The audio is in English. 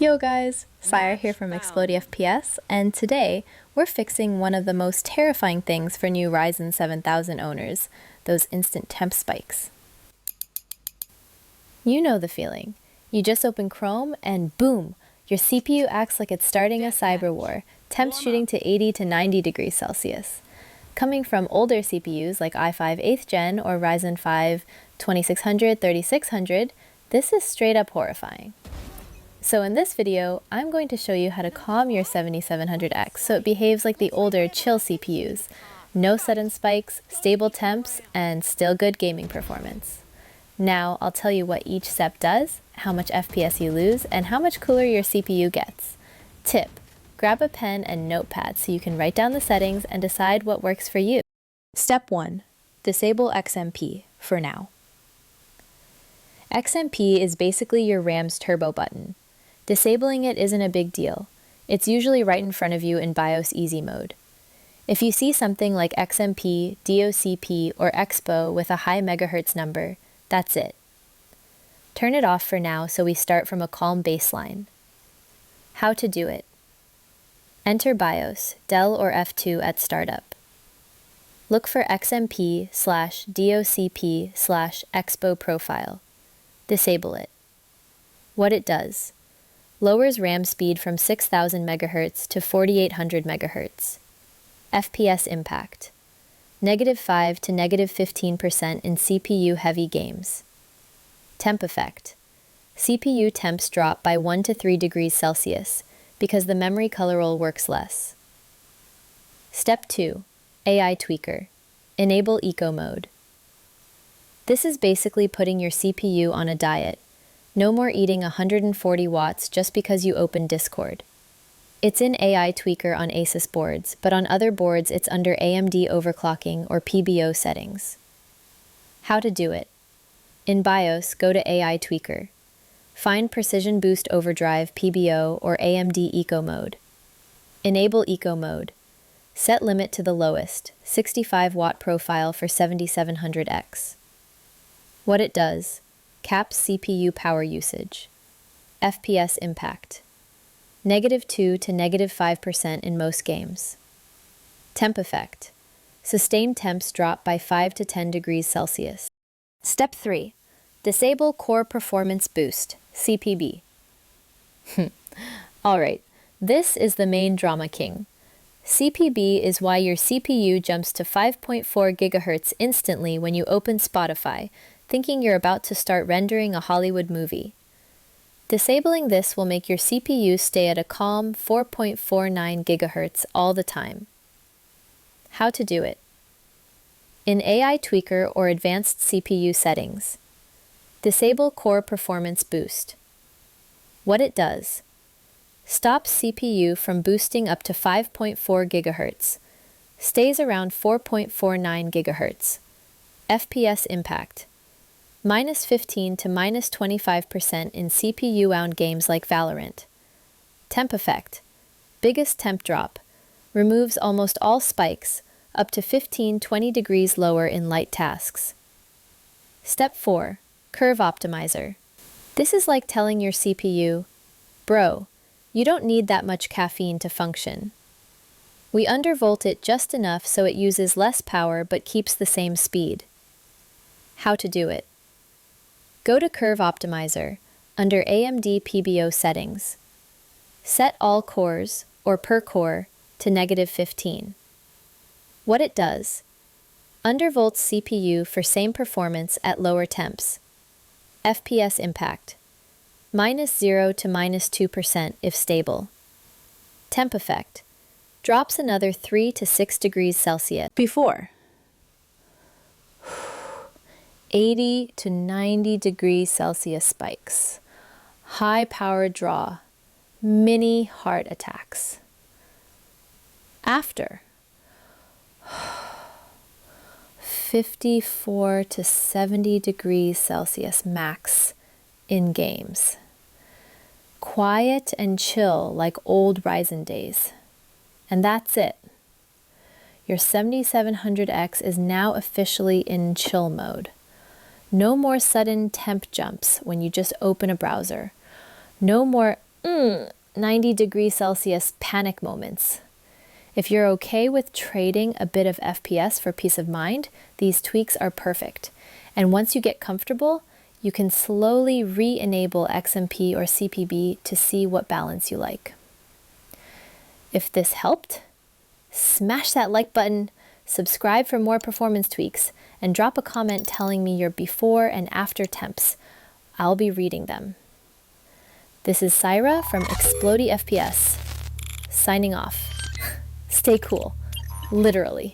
Yo guys, Sire here from Xplody FPS, and today we're fixing one of the most terrifying things for new Ryzen 7000 owners, those instant temp spikes. You know the feeling. You just open Chrome and boom, your CPU acts like it's starting a cyber war, temps shooting to 80 to 90 degrees Celsius. Coming from older CPUs like i5 8th Gen or Ryzen 5 2600, 3600, this is straight up horrifying. So in this video, I'm going to show you how to calm your 7700X so it behaves like the older chill CPUs. No sudden spikes, stable temps, and still good gaming performance. Now I'll tell you what each step does, how much FPS you lose, and how much cooler your CPU gets. Tip: grab a pen and notepad so you can write down the settings and decide what works for you. Step 1. Disable XMP for now. XMP is basically your RAM's turbo button. Disabling it isn't a big deal. It's usually right in front of you in BIOS easy mode. If you see something like XMP, DOCP, or EXPO with a high megahertz number, that's it. Turn it off for now so we start from a calm baseline. How to do it. Enter BIOS, Del or F2 at startup. Look for XMP/DOCP/EXPO profile. Disable it. What it does. Lowers RAM speed from 6000 MHz to 4800 MHz. FPS impact. -5 to -15% in CPU-heavy games. Temp effect. CPU temps drop by 1 to 3 degrees Celsius because the memory color roll works less. Step 2. AI tweaker. Enable eco mode. This is basically putting your CPU on a diet. No more eating 140 watts just because you open Discord. It's in AI Tweaker on ASUS boards, but on other boards it's under AMD overclocking or PBO settings. How to do it. In BIOS, go to AI Tweaker. Find Precision Boost Overdrive PBO or AMD Eco Mode. Enable Eco Mode. Set limit to the lowest, 65 watt profile for 7700X. What it does. Caps CPU power usage. FPS impact. -2 to -5% in most games. Temp effect. Sustained temps drop by 5 to 10 degrees Celsius. Step 3. Disable Core Performance Boost, CPB. Alright, this is the main drama king. CPB is why your CPU jumps to 5.4 GHz instantly when you open Spotify, thinking you're about to start rendering a Hollywood movie. Disabling this will make your CPU stay at a calm 4.49 GHz all the time. How to do it. In AI Tweaker or Advanced CPU Settings. Disable Core Performance Boost. What it does. Stops CPU from boosting up to 5.4 GHz. Stays around 4.49 GHz. FPS impact. -15 to -25% in CPU-bound games like Valorant. Temp effect. Biggest temp drop. Removes almost all spikes, up to 15-20 degrees lower in light tasks. Step 4. Curve Optimizer. This is like telling your CPU, bro, you don't need that much caffeine to function. We undervolt it just enough so it uses less power but keeps the same speed. How to do it. Go to Curve Optimizer, under AMD PBO settings. Set all cores, or per core, to -15. What it does. Undervolts CPU for same performance at lower temps. FPS impact. -0 to -2% if stable. Temp effect. Drops another 3 to 6 degrees Celsius. Before. 80 to 90 degrees Celsius spikes, high power draw, mini heart attacks. After, 54 to 70 degrees Celsius max in games. Quiet and chill like old Ryzen days. And that's it. Your 7700X is now officially in chill mode. No more sudden temp jumps when you just open a browser. No more 90°C panic moments. If you're okay with trading a bit of FPS for peace of mind, these tweaks are perfect. And once you get comfortable, you can slowly re-enable XMP or CPB to see what balance you like. If this helped, smash that like button, subscribe for more performance tweaks, and drop a comment telling me your before and after temps. I'll be reading them. This is Syra from Xplody FPS, signing off. Stay cool, literally.